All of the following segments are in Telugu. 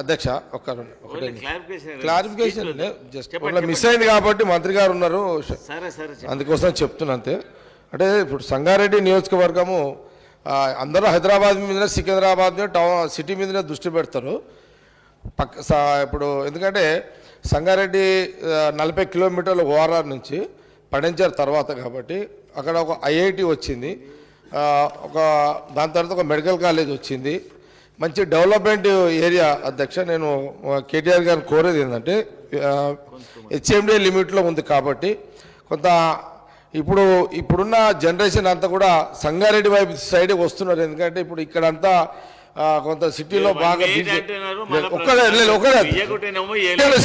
అధ్యక్ష క్లారిఫికేషన్ జస్ట్ మిస్ అయింది కాబట్టి మంత్రి గారు ఉన్నారు, అందుకోసం చెప్తున్నా అంతే. అంటే ఇప్పుడు సంగారెడ్డి నియోజకవర్గము అందరూ హైదరాబాద్ మీద సికింద్రాబాద్ మీద టౌన్ సిటీ మీదనే దృష్టి పెడతారు. ఇప్పుడు ఎందుకంటే సంగారెడ్డి 40 కిలోమీటర్ల ఓఆర్ఆర్ నుంచి పడించారు తర్వాత, కాబట్టి అక్కడ ఒక ఐఐటి వచ్చింది, దాని తర్వాత ఒక మెడికల్ కాలేజ్ వచ్చింది, మంచి డెవలప్మెంట్ ఏరియా. అధ్యక్ష నేను కేటీఆర్ గారిని కోరేది ఏంటంటే హెచ్ఎండి లిమిట్లో ఉంది కాబట్టి కొంత ఇప్పుడున్న జనరేషన్ అంతా కూడా సంగారెడ్డి వైపు సైడ్ వస్తున్నారు. ఎందుకంటే ఇప్పుడు ఇక్కడంతా కొంత సిటీలో బాగా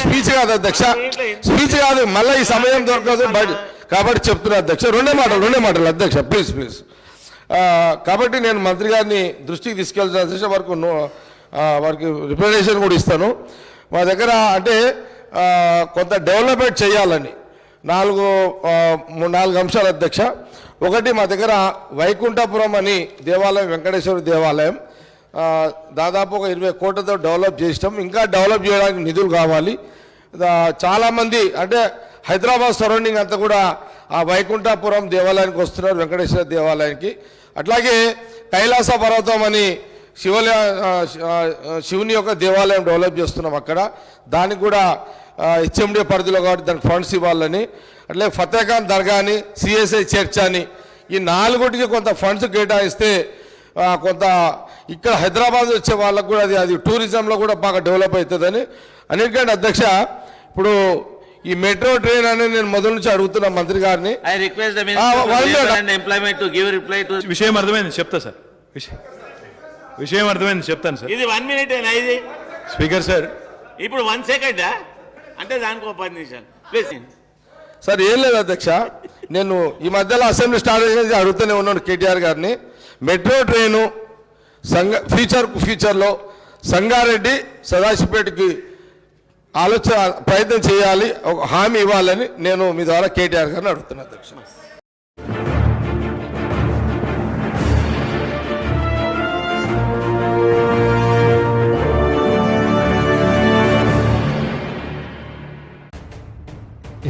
స్పీచ్ కాదు అధ్యక్ష, స్పీచ్ కాదు, మళ్ళీ ఈ సమయం దొరకదు కాబట్టి చెప్తున్నా అధ్యక్ష. రెండే మాటలు అధ్యక్ష, ప్లీజ్. కాబట్టి నేను మంత్రి గారిని దృష్టికి తీసుకెళ్తాను వారికి రిప్రజెంటేషన్ కూడా ఇస్తాను. మా దగ్గర అంటే కొంత డెవలప్మెంట్ చేయాలని నాలుగు అంశాలు అధ్యక్ష. ఒకటి, మా దగ్గర వైకుంఠపురం అని దేవాలయం, వెంకటేశ్వర దేవాలయం దాదాపు ఒక 20 కోట్లతో డెవలప్ చేసినాం. ఇంకా డెవలప్ చేయడానికి నిధులు కావాలి. చాలామంది అంటే హైదరాబాద్ సరౌండింగ్ అంతా కూడా ఆ వైకుంఠపురం దేవాలయానికి వస్తున్నారు, వెంకటేశ్వర దేవాలయానికి. అట్లాగే కైలాస పర్వతం అని శివుని యొక్క దేవాలయం డెవలప్ చేస్తున్నాం అక్కడ, దానికి కూడా హెచ్ఎండి పరిధిలో కాబట్టి దానికి ఫండ్స్ ఇవ్వాలని. అట్లే ఫతేఖాన్ దర్గా అని, సిఎస్ఐ చర్చ్ అని, ఈ 4టికి కొంత ఫండ్స్ కేటాయిస్తే కొంత ఇక్కడ హైదరాబాద్ వచ్చే వాళ్ళకు కూడా అది టూరిజంలో కూడా బాగా డెవలప్ అవుతుందని. అన్నిటికంటే అధ్యక్ష, ఇప్పుడు ఈ మెట్రో ట్రైన్ అనేది నేను మొదటి నుంచి అడుగుతున్నా మంత్రి గారిని. విషయం అర్థమైంది, చెప్తా సార్. విషయం అర్థమైంది, చెప్తాను సార్. ఇది 1 minute ఇది స్పీకర్ సార్. ఇప్పుడు 1 second అంటే దానికి 10 నిమిషాలు ప్లీజ్ సార్. ఏం లేదు అధ్యక్ష, నేను ఈ మధ్యలో అసెంబ్లీ స్టార్ట్ చేసి అడుగుతూనే ఉన్నాను కేటీఆర్ గారిని. మెట్రో ట్రైను ఫ్యూచర్లో సంగారెడ్డి సదాశివపేటకి ప్రయత్నం చేయాలి, ఒక హామీ ఇవ్వాలని నేను మీ ద్వారా కేటీఆర్ గారిని అడుగుతున్నాను అధ్యక్ష.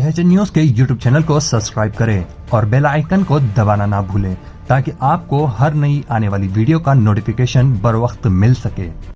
एचएन न्यूज के यूट्यूब चैनल को सब्सक्राइब करें और बेल आइकन को दबाना ना भूलें ताकि आपको हर नई आने वाली वीडियो का नोटिफिकेशन बर वक्त मिल सके।